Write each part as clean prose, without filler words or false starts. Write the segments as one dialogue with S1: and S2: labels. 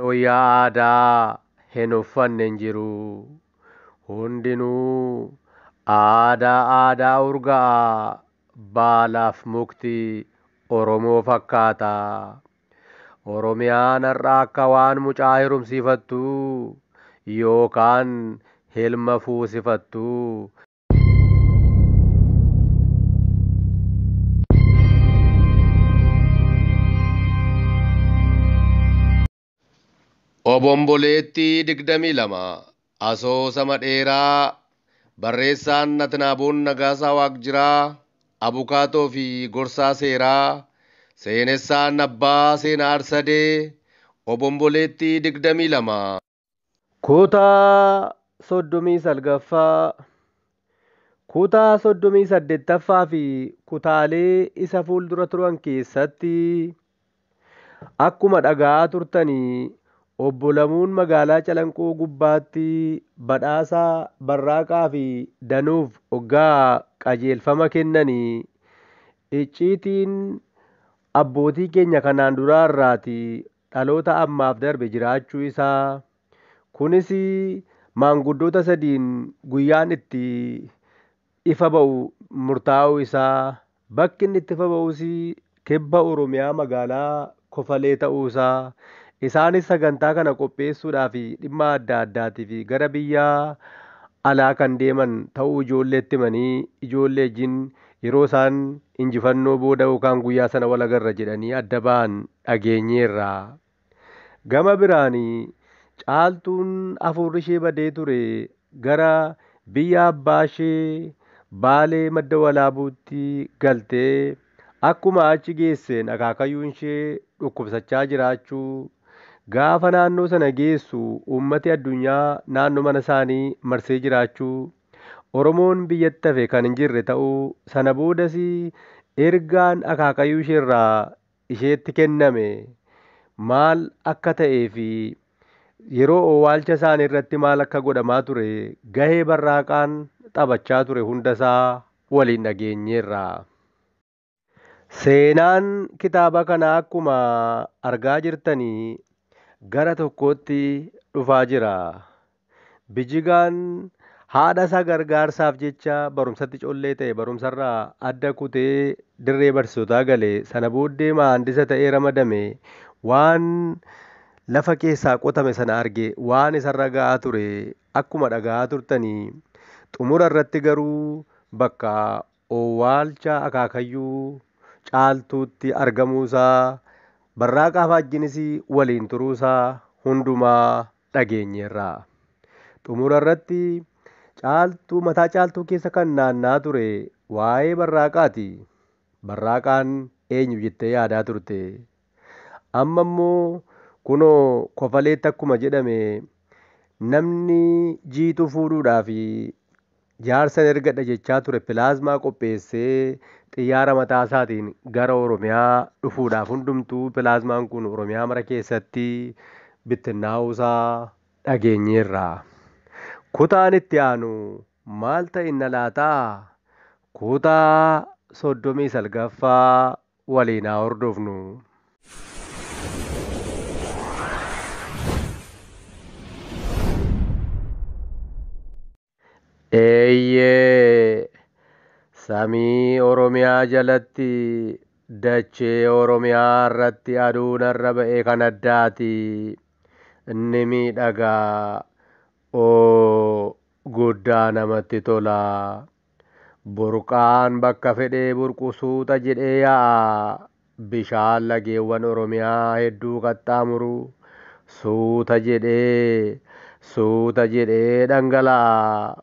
S1: Wayyaa aadaa hin uffanne hin jiru. Hundinuu aadaa urgaa'aa baalaaf mukti Oromoo fakkaata. Oromiyaan har'a akka waan mucaa heerumsiifattuu yookaan ilma fuusifattuu. Obomboleettii 22 Asoosama dheeraa barreessaan Natnaaboon Nagaasaa Waaqjiraa Abukaatoo fi Gorsaa Seeraa Seenessaan Abbaa Seenaa Arsadee Obomboleettii 22 Kutaa 39ffaa Kutaa 38ffaa fi kutaalee isa fuuldura turan keessatti akkuma dhagaa turtanii Obbo Lamuun magaalaa Calanqoo gubbaatti badhaasaa Barraaqaa fi Danuuf hoggaa qajeelfama kennanii icciitiin abbootii keenya kanaan duraa irraati dhaloota ammaaf darbe jiraachuu isaa. Kunis maanguddoota sadiin guyyaan itti ifa ba'u murtaa'uu isaa. Bakki inni itti ifa ba'us kibba Oromiyaa magaalaa Kofalee ta'uu isaa. Isaanis sagantaa kana qopheessuudhaaf dhimma adda addaatiif gara biyya alaa kan deeman ta'uu ijoolleetti himanii ijoollee wajjin yeroo isaan injifannoo booda yookaan guyyaa sana wal agarra jedhanii adda ba'an dhageenyeerra. Gama biraan caaltuun afurri ishee badee ture gara biyya abbaa ishee Baalee madda walaabuutti galtee akkuma achi geesseen akaakayyuun ishee dhukkubsachaa jiraachuu. Gaafa naannoo sana geessu uummati addunyaa naannoo mana isaanii marsee jiraachuu. Oromoon biyyatti hafe kan hin jirre ta'uu sana boodas ergaan akaakayyuu isheerraa isheetti kenname maal akka ta'ee fi yeroo owwaalcha isaanii irratti maal akka godhamaa ture gahee Barraaqaan taphachaa ture hundasaa waliin dhageenyeerra. Seenaan kitaaba kanaa akkuma argaa jirtanii gara tokkootti dhufaa jira. Bijigaan haadha isaa gargaarsaaf jecha barumsatti collee ta'e barumsarraa adda kutee dirree barsiisotaa galee sana booddee maandisa ta'ee ramadame waan lafa keessaa qotame sana arge waan isarra ga'aa ture akkuma dhaga'aa turtanii xumura irratti garuu bakka owwaalcha akaakayyuu caaltuutti argamuusaa. Barraaqaa wajjinis waliin turuusaa hundumaa dhageenyeerra. Xumura irratti mataa caaltuu keessa kan naanna'aa ture waa'ee Barraaqaati. Barraaqaan eenyu jettee yaadaa turte? Amma immoo kunoo Kofaleetti akkuma jedhame namni jiituu fuudhuudhaaf jaarsan ergadha jechaa ture pilaazmaa qopheessee xiyyaara mataa isaatiin gara Oromiyaa dhufuudhaaf hundumtuu pilaazmaan kun Oromiyaa mara keessatti bittinnaa'uusaa dhageenyeerra. Kutaan itti aanu maal ta'inna laataa? Kutaa 39ffaa waliin haa hordofnu. Eeyyee samii Oromiyaa jalatti dachee Oromiyaa irratti aduun irra ba'e kan addaati. Inni miidhagaa guddaa namatti tola. Burqaan bakka fedhee burqusuuta jedhee yaa'a. Bishaan lageewwan Oromiyaa hedduu qaxxaamuru suuta jedhee dhangala'a.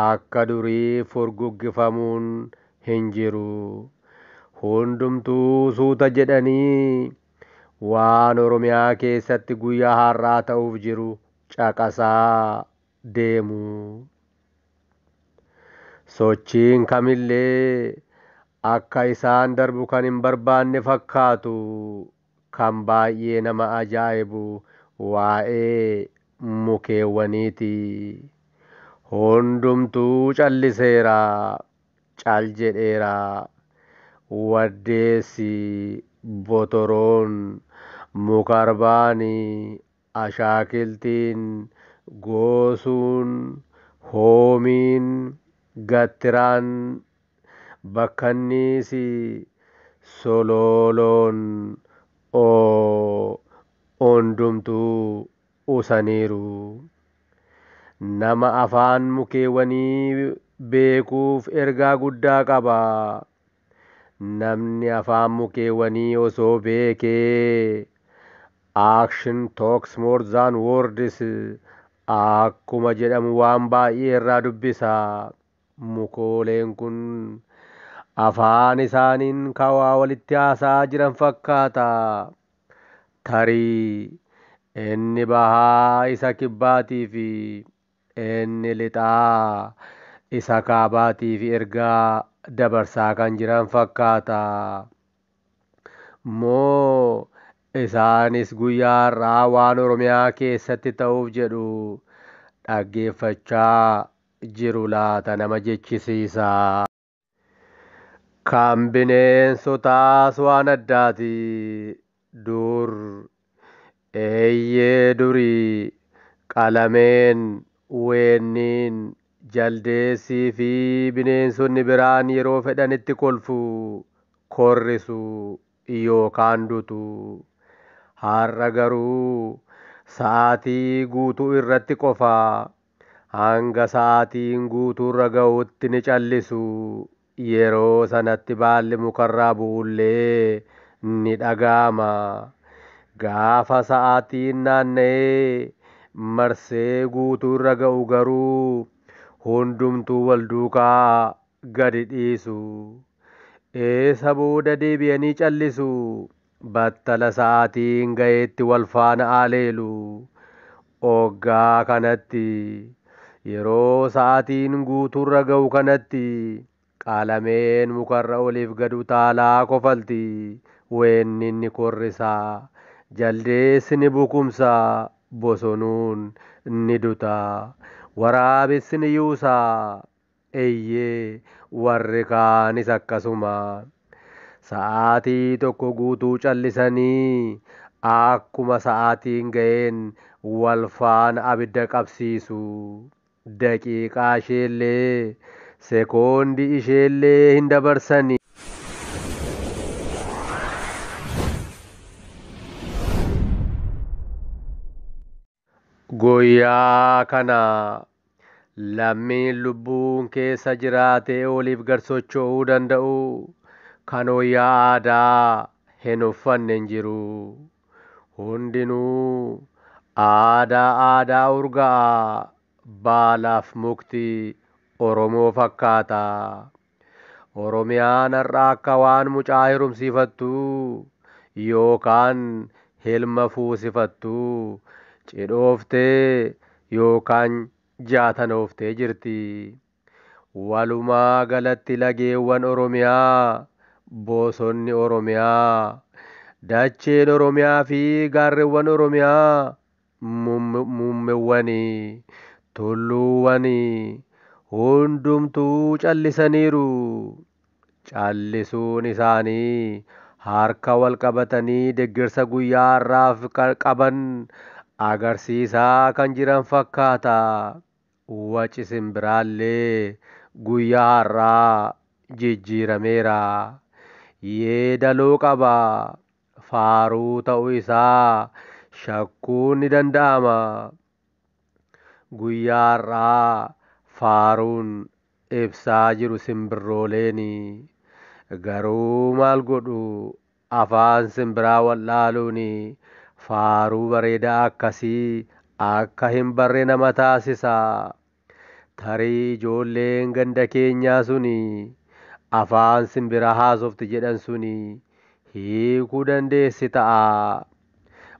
S1: Akka durii furguggifamuun hin jiru. Hundumtuu suuta jedhanii waan Oromiyaa keessatti guyyaa har'aa ta'uuf jiru caqasaa deemu. Sochiin kamillee akka isaan darbu kan hin barbaanne fakkaatu kan baay'ee nama ajaa'ibu waa'ee mukeewwaniiti. Hundumtuu calliseera, cal jedheera. Waddeessi, botoroon, muka arbaanii, ashaakiltiin, goosuun, hoomiin, gattiraan, bakkanniisi, sololoon hundumtuu usaniiru. Nama afaan mukeewwanii beekuuf ergaa guddaa qaba. Namni afaan mukeewwanii osoo beekee action talks more than words akkuma jedhamu waan baay'ee irraa dubbisa. Mukooleen kun afaan isaaniin kawaa walitti haasa'aa jiran fakkaata. Tarii inni bahaa isa kibbaatii fi inni lixaa isa kaabaatii fi ergaa dabarsaa kan jiran fakkaata. Moo isaanis guyyaa har'aa waan Oromiyaa keessatti ta'uuf jedhu dhaggeeffachaa jiru laata? Nama jechisiisa. Kan bineensotaas waan addaati. Dur eeyyee durii qalameen, weenniin, jaldeessii fi bineensonni biraan yeroo fedhanitti kolfu, korrisu yookaan dutu. Har'a garuu sa'aatii guutuu irratti qofa hanga sa'aatiin guutuurra ga'utti ni callisu. Yeroo sanatti baalli mukarraa bu'ullee ni dhaga'ama. Gaafa sa'aatiin naanna'ee marsee guutuurra ga'u garuu hundumtuu wal duukaa gadi dhiisu. Eessa booda deebi'anii callisu. Battala sa'aatiin ga'eetti wal faana aleelu. Hoggaa kanatti yeroo sa'aatiin guutuurra ga'u kanatti qalameen mukarra oliif gad utaalaa kofalti. Weennin ni korrisaa, jaldeessi ni bukumsaa, bosonuun ni dutaa, waraabessi ni yuusaa. Eeyyee warri kaanis akkasuma. Sa'aatii tokko guutuu callisanii akkuma sa'aatiin ga'een wal faana abidda qabsiisu. Daqiiqaa isheellee sekoondii isheellee hin dabarsani. Guyyaa kana lammiin lubbuun keessa jiraatee oliif gad socho'uu danda'u kan wayyaa aadaa hin uffanne hin jiru. Hundinuu aadaa urgaa'aa baalaaf mukti Oromoo fakkaata. Oromiyaan har'a akka waan mucaa heerumsiifattu yookaan hilma fuusifattu cidhooftee yookaan jaatanooftee jirti. Walumaa galatti lageewwan Oromiyaa, bosonni Oromiyaa, dacheen Oromiyaa fi gaarreewwan Oromiyaa, muummeewwanii, tulluuwwanii hundumtuu callisaniiru. Callisuun isaanii harka wal qabatanii deeggarsa guyyaa har'aaf qaban agarsiisaa kan jiran fakkaata. Waci simbiraallee guyyaa har'aa jijjiirameera. Yeedaloo qaba. Faaruu ta'uu isaa shakkuun ni danda'ama. Guyyaa har'aa faaruun ibsaa jiru simbirrooleeni. Garuu maal godhu afaan simbiraa wallaaluuni faaruu bareedaa akkasii akka hin barre nama taasisa. Tarii ijoolleen ganda keenyaa suni afaan simbiraa haasofti jedhan suni hiikuu dandeessi ta'a.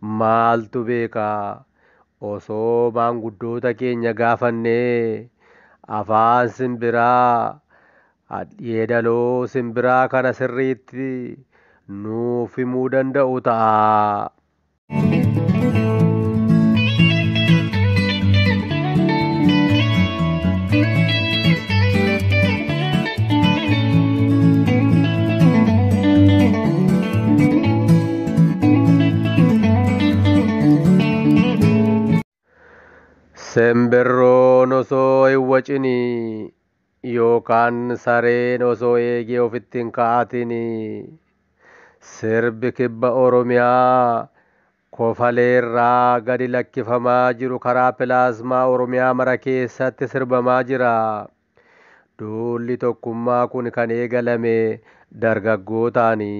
S1: Maaltu beeka osoo maanguddoota keenya gaafannee afaan simbiraa yeedaloo simbiraa kana sirriitti nuuf himuu danda'u ta'a. Simbirroon osoo hin wacinii yookaan sareen osoo eegee ofitti hin ka'atinii sirbi kibba Oromiyaa kofaleerraa gadi lakkifamaa jiru karaa pilaasmaa Oromiyaa mara keessatti sirbamaa jira. Duulli tokkummaa kun kan eegalame dargaggootaani.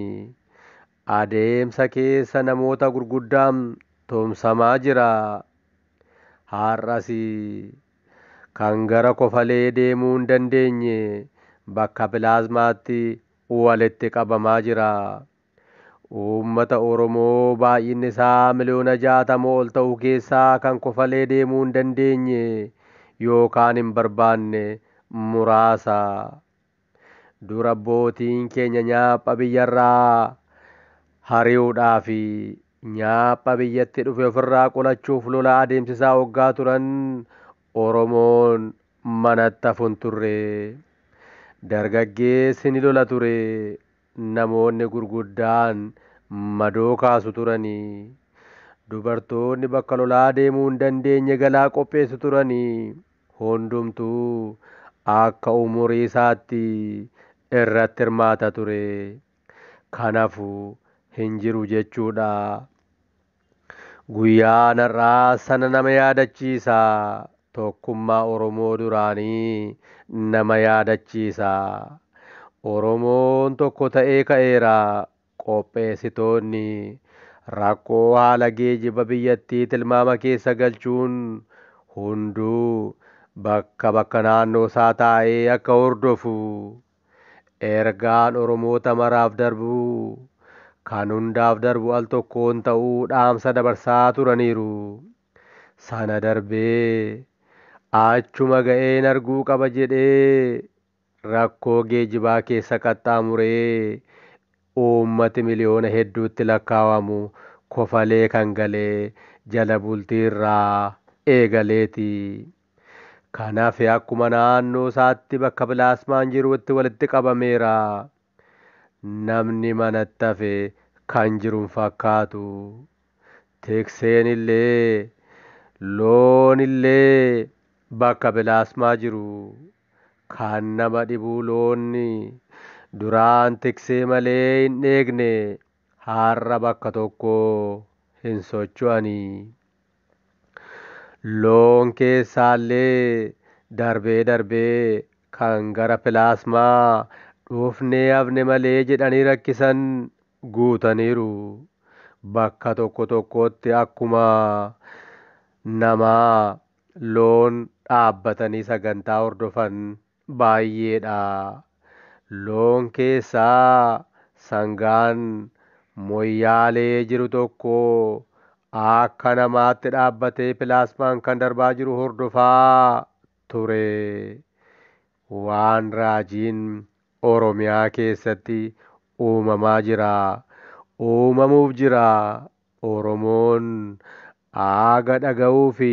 S1: Adeemsa keessa namoota gurguddaan tumsamaa jira. Har'as kan gara kofalee deemuu hin dandeenye bakka pilaasmaatti walitti qabamaa jira. Uummata Oromoo baay'inni isaa miliyoona 60 ol ta'u keessaa kan kofalee deemuu hin dandeenye yookaan hin barbaanne muraasa. Dura abbootiin keenya nyaapha biyyarraa hari'uudhaa fi nyaapha biyyatti dhufe ofirraa qolachuuf lola adeemsisaa waggaa turan Oromoon manatti hafun turre. Dargaggeessi ni lola ture. Namoonni gurguddaan madoo kaasu turanii. Dubartoonni bakka lolaa deemuu hin dandeenye galaa qopheessu turanii. Hundumtuu akka umurii isaatti irratti hirmaata ture. Kanaafuu hin jiru jechuudha. Guyyaan har'aa sana nama yaadachiisa. Tokkummaa Oromoo duraanii nama yaadachiisa. Oromoon tokko ta'ee ka'eera. Qopheessitoonni rakkoo haala geejjiba biyyattii tilmaama keessa galchuun hunduu bakka naannoo isaa taa'ee akka hordofu ergaan Oromoota maraaf darbu kan hundaaf darbu al tokkoon ta'uu dhaamsa dabarsaa turaniiru. Sana darbee achuma ga'een arguu qaba jedhee rakkoo geejjibaa keessa qaxxaamuree uummati miliyoona hedduutti lakkaawamu kofalee kan galee jala bultii irraa eegaleeti. Kanaaf akkuma naannoo isaatti bakka pilaasmaan jirutti walitti qabameera. Namni manatti hafe kan jiru hin fakkaatu. Tikseen illee loon illee bakka pilaasmaa jiru. Kan nama dhibuu loonni duraan tiksee malee hin eegne har'a bakka tokko hin socho'anii. Loon keessaallee darbee kan gara pilaasmaa dhufnee hafne malee jedhanii rakkisan guutaniiru. Bakka tokkotti akkuma namaa loon dhaabbatanii sagantaa hordofan baay'eedha. Loon keessaa sangaan moyyaalee jiru tokko akka namaatti dhaabbatee pilaasmaan kan darbaa jiru hordofaa ture. Waan raajiin Oromiyaa keessatti uumamaa jira. Uumamuuf jira. Oromoon aaga dhaga'uu fi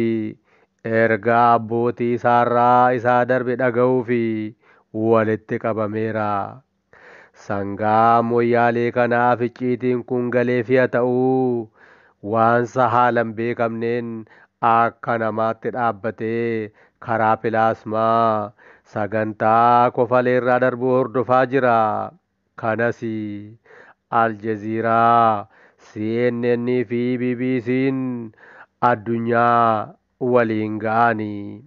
S1: ergaa abbootii isaarraa isaa darbe dhaga'uu fi walitti qabameera. Sangaa moyyaalee kanaaf icciitiin kun galee fi'a ta'uu waansa haalan beekamneen akka namaatti dhaabbatee karaa pilaasmaa sagantaa kofaleerraa darbuu hordofaa jira. Kanas Aljaziiraa, CNN fi BBC'n addunyaa waliin ga'anii.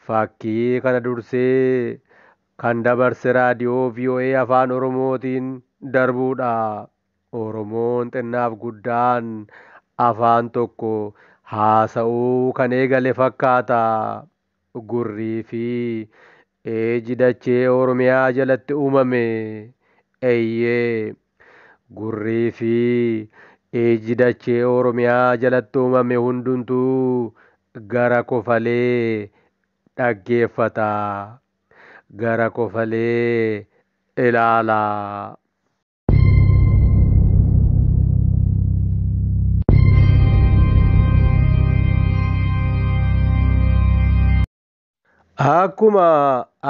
S1: Fakkii kana dursee kan dabarse raadiyoo VOA afaan Oromootiin darbuudha. Oromoon xinnaaf guddaan afaan tokko haasa'uu kan eegale fakkaata. Gurrii fi iji dachee Oromiyaa jalatti uumame. Eeyyee gurrii fi iji dachee Oromiyaa jalatti uumame hundumtuu gara kofalee dhaggeeffata. Gara kofalee ilaala.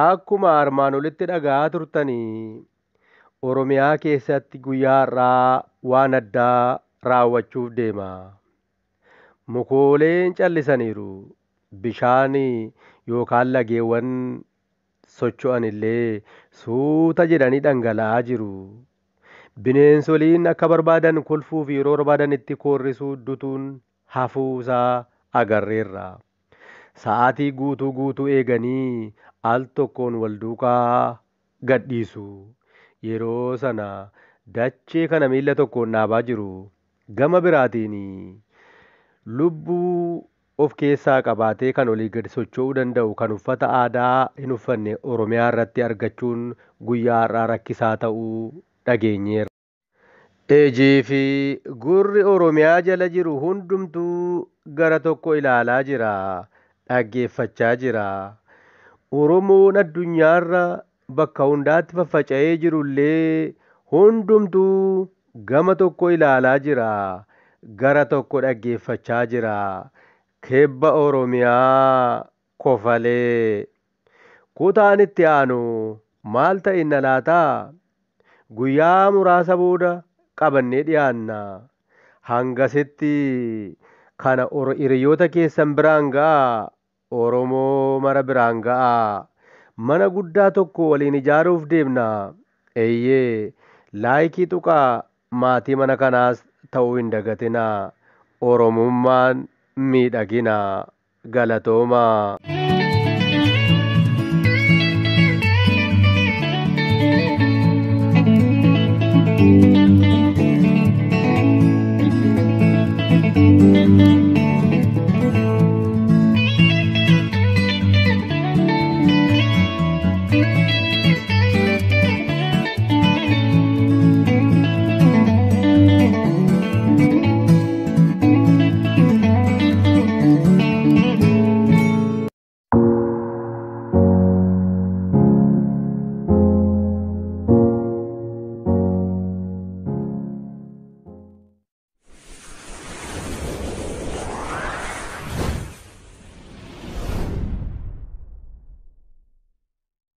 S1: Akkuma armaan olitti dhaga'aa turtanii Oromiyaa keessatti guyyaa har'aa waan addaa raawwachuuf deema. Mukooleen callisaniiru. bishaan yookaan lageewwan socho'an illee suuta jedhanii dhangala'aa jiru. Bineensoliin akka barbaadan kolfuu fi yeroo barbaadan itti koorrisuu dutuun hafuusaa agarreerra. Sa'aatii guutuu eeganii al tokkoon wal duukaa gadhiisu. Yeroo sana dachee kana miila tokkoon dhaabaa jiru. Gama biraatiin lubbuu of keessaa qabaatee kan olii gadi socho'uu danda'u kan uffata aadaa hin uffanne Oromiyaa irratti argachuun guyyaa har'aa rakkisaa ta'uu dhageenyeerra. Ijii fi gurri Oromiyaa jala jiru hundumtuu gara tokko ilaalaa jira, dhaggeeffachaa jira. Oromoon addunyaarra bakka hundaatti faffaca'ee jirullee hundumtuu gama tokko ilaalaa jira, gara tokko dhaggeeffachaa jira. Kibba Oromiyaa Kofalee. Kutaan itti aanu maal ta'inna laataa? Guyyaa muraasa booda qabannee dhiyaanna. Hangasitti kana hiriyoota keessan biraan ga'a. Oromoo mara biraan ga'a. Mana guddaa tokko waliin ijaaruuf deemna. Eeyyee laayikii tuqaa maatii mana kanaas ta'uu hin dagatina. Oromummaan miidhagina. Galatoomaa.
S2: Thank you.